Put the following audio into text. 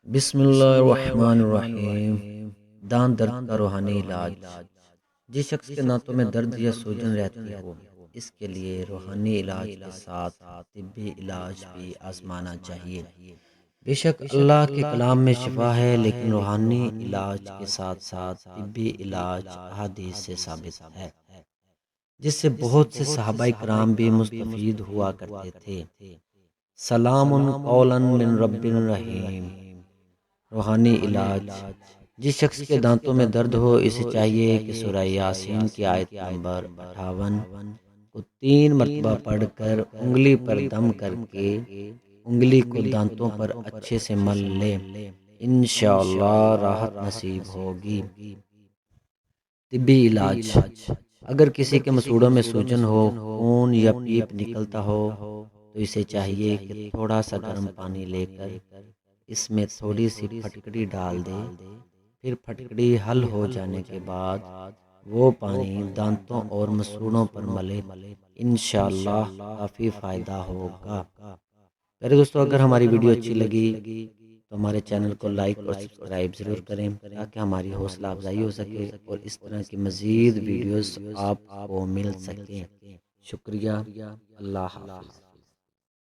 بسم اللہ الرحمن الرحیم۔ دان درد کا روحانی علاج۔ جس شخص کے دانتوں میں درد یا سوجن رہتی ہو، اس کے لیے روحانی علاج کے ساتھ طبی علاج بھی آزمانا چاہیے۔ بے شک اللہ کے کلام میں شفا ہے، لیکن روحانی علاج کے ساتھ ساتھ طبی علاج احادیث سے ثابت ہے، جس سے بہت سے صحابہ کرام بھی مستفید ہوا کرتے تھے۔ سلام قولا من رب رحیم۔ روحانی علاج۔ جس شخص کے دانتوں میں درد ہو، اسے چاہیے کہ سورہ یاسین کی آیت نمبر 58 کو 3 مرتبہ پڑھ کر انگلی پر دم کر کے انگلی کو دانتوں پر اچھے سے مل لے، انشاءاللہ راحت نصیب ہوگی۔ طبی علاج۔ اگر کسی کے مسوڑوں میں سوجن ہو، خون یا پیپ نکلتا ہو، تو اسے چاہیے کہ تھوڑا سا گرم پانی لے کر اس میں تھوڑی سی پھٹکڑی ڈال دے، پھر پھٹکڑی حل ہو جانے کے بعد وہ پانی دانتوں اور مسوڑوں پر ملے، انشاءاللہ کافی فائدہ ہوگا۔ پیارے دوستو، اگر ہماری ویڈیو اچھی لگی تو ہمارے چینل کو لائک اور سبسکرائب ضرور کریں، تاکہ ہماری حوصلہ افزائی ہو سکے اور اس طرح کی مزید ویڈیوز آپ کو مل سکیں۔ شکریہ۔ اللہ حافظ۔